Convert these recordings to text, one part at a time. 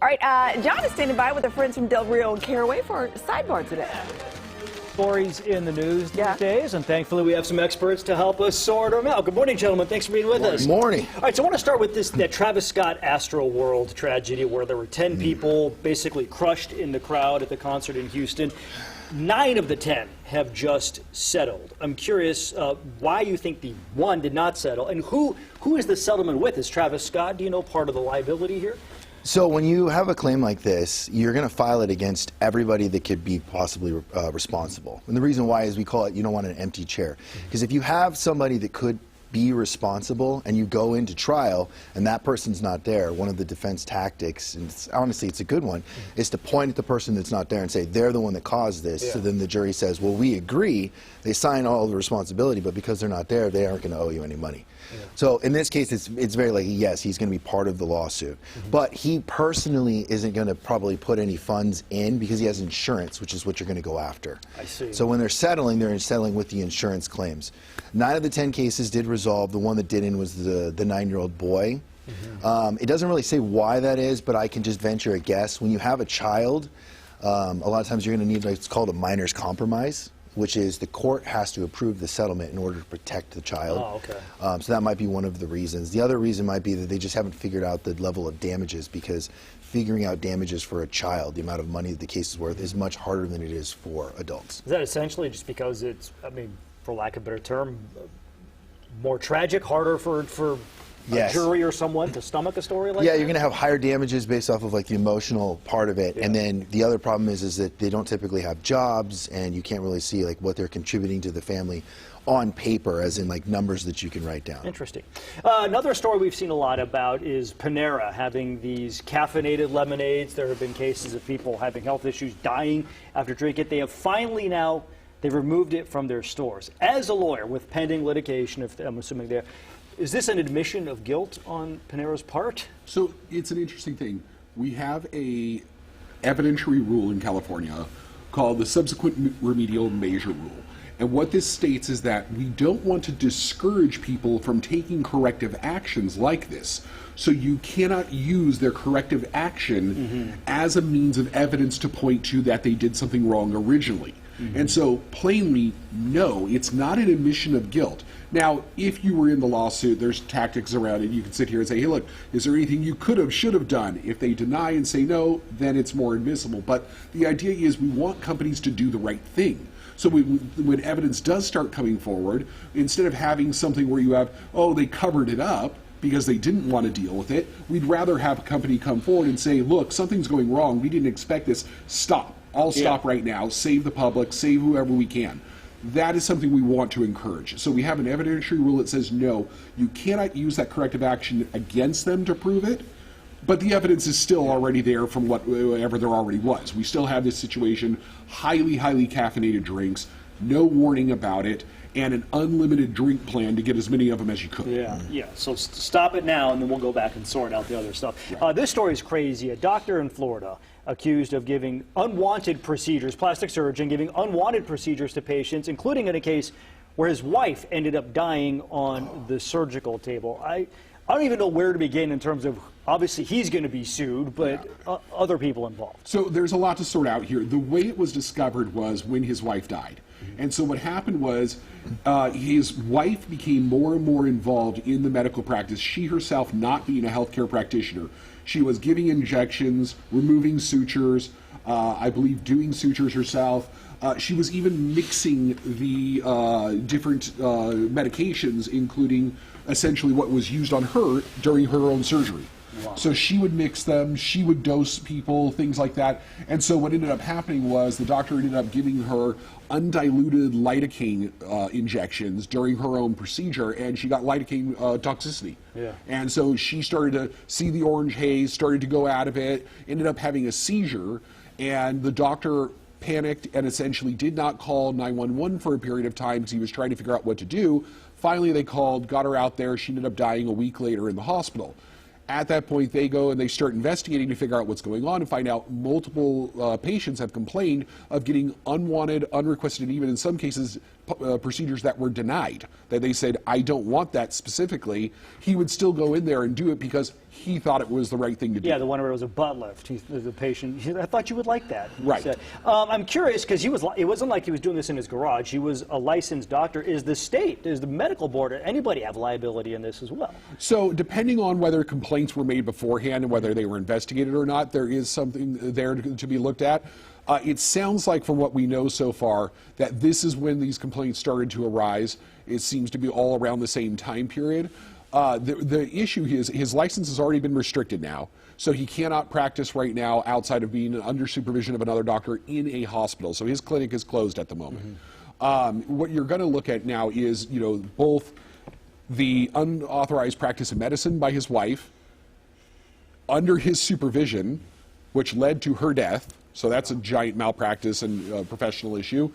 All right, John is standing by with our friends from Rio and Caraway for our sidebar today. Stories in the news these days, and thankfully we have some experts to help us sort them out. Good morning, gentlemen. Thanks for being with us. Good morning. All right, so I want to start with that Travis Scott Astroworld tragedy where there were 10 people basically crushed in the crowd at the concert in Houston. 9 of the 10 have just settled. I'm curious why you think the one did not settle, and who is the settlement with? Is Travis Scott, do you know, part of the liability here? So when you have a claim like this, you're going to file it against everybody that could be possibly responsible. And the reason why is we call it, you don't want an empty chair. Because if you have somebody that could be responsible and you go into trial and that person's not there, one of the defense tactics, and honestly it's a good one, is to point at the person that's not there and say they're the one that caused this. So then the jury says, well, we agree, they sign all the responsibility, but because they're not there, they aren't going to owe you any money. So in this case, it's very likely, yes, he's going to be part of the lawsuit. But he personally isn't going to probably put any funds in because he has insurance, which is what you're going to go after. I see. So when they're settling with the insurance claims. 9 of the 10 cases did resolve. The one that didn't was the 9-year-old boy. It doesn't really say why that is, but I can just venture a guess. When you have a child, a lot of times you're going to need, like, it's called a minor's compromise, which is the court has to approve the settlement in order to protect the child. Oh, okay. So that might be one of the reasons. The other reason might be that they just haven't figured out the level of damages, because figuring out damages for a child, the amount of money that the case is worth, is much harder than it is for adults. Is that essentially just because it's, I mean, for lack of a better term, more tragic, harder for a jury or someone to stomach a story like that? Yeah, you're going to have higher damages based off of like the emotional part of it. And then the other problem is that they don't typically have jobs, and you can't really see like what they're contributing to the family on paper, as in like numbers that you can write down. Interesting. Another story we've seen a lot about is Panera having these caffeinated lemonades. There have been cases of people having health issues, dying after drinking it. They have finally now, they've removed it from their stores. As a lawyer with pending litigation, if I'm assuming there, is this an admission of guilt on Panera's part? So it's an interesting thing. We have a evidentiary rule in California called the subsequent remedial measure rule. And what this states is that we don't want to discourage people from taking corrective actions like this. So you cannot use their corrective action as a means of evidence to point to that they did something wrong originally. And so, plainly, no, it's not an admission of guilt. Now, if you were in the lawsuit, there's tactics around it. You can sit here and say, hey, look, is there anything you could have, should have done? If they deny and say no, then it's more admissible. But the idea is we want companies to do the right thing. So when evidence does start coming forward, instead of having something where you have, oh, they covered it up because they didn't want to deal with it, we'd rather have a company come forward and say, look, something's going wrong. We didn't expect this. Stop. I'll stop right now, save the public, save whoever we can. That is something we want to encourage. So we have an evidentiary rule that says, no, you cannot use that corrective action against them to prove it, but the evidence is still already there from whatever there already was. We still have this situation, highly, highly caffeinated drinks, no warning about it, and an unlimited drink plan to get as many of them as you could. Yeah. So stop it now, and then we'll go back and sort out the other stuff. This story is crazy. A doctor in Florida accused of giving unwanted procedures, plastic surgeon giving unwanted procedures to patients, including in a case where his wife ended up dying on the surgical table. I don't even know where to begin in terms of, obviously he's going to be sued, but other people involved. So there's a lot to sort out here. The way it was discovered was when his wife died. And so what happened was his wife became more and more involved in the medical practice, she herself not being a healthcare practitioner. She was giving injections, removing sutures, I believe doing sutures herself. She was even mixing the different medications, including essentially what was used on her during her own surgery. Wow. So she would mix them, she would dose people, things like that. And so what ended up happening was the doctor ended up giving her undiluted lidocaine injections during her own procedure, and she got lidocaine toxicity. And so she started to see the orange haze, started to go out of it, ended up having a seizure, and the doctor panicked and essentially did not call 911 for a period of time because he was trying to figure out what to do. Finally, they called, got her out there. She ended up dying a week later in the hospital. At that point, they go and they start investigating to figure out what's going on and find out multiple patients have complained of getting unwanted, unrequested, and even in some cases procedures that were denied, that they said, I don't want that specifically, he would still go in there and do it because he thought it was the right thing to do. Yeah, the one where it was a butt lift. The patient, I thought you would like that. Right. Said. I'm curious because it wasn't like he was doing this in his garage. He was a licensed doctor. Is the medical board, anybody have liability in this as well? So depending on whether complaints were made beforehand and whether they were investigated or not, there is something there to be looked at. It sounds like from what we know so far that this is when these complaints started to arise. It seems to be all around the same time period. The issue is his license has already been restricted now, so he cannot practice right now outside of being under supervision of another doctor in a hospital. So his clinic is closed at the moment. What you're going to look at now is, both the unauthorized practice of medicine by his wife under his supervision, which led to her death. So that's a giant malpractice and professional issue.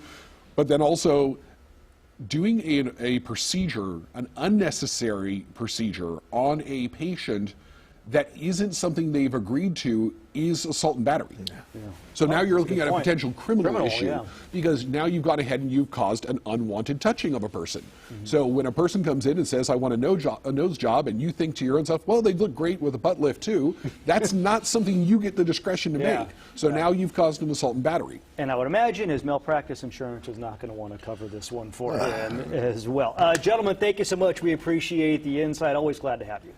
But then also doing a procedure, an unnecessary procedure on a patient that isn't something they've agreed to is assault and battery. So now you're looking at a potential criminal issue because now you've gone ahead and you've caused an unwanted touching of a person. So when a person comes in and says, I want a nose job, and you think to your own self, well, they look great with a butt lift too, that's not something you get the discretion to make. So now you've caused an assault and battery. And I would imagine his malpractice insurance is not going to want to cover this one for him as well. Gentlemen, thank you so much. We appreciate the insight. Always glad to have you.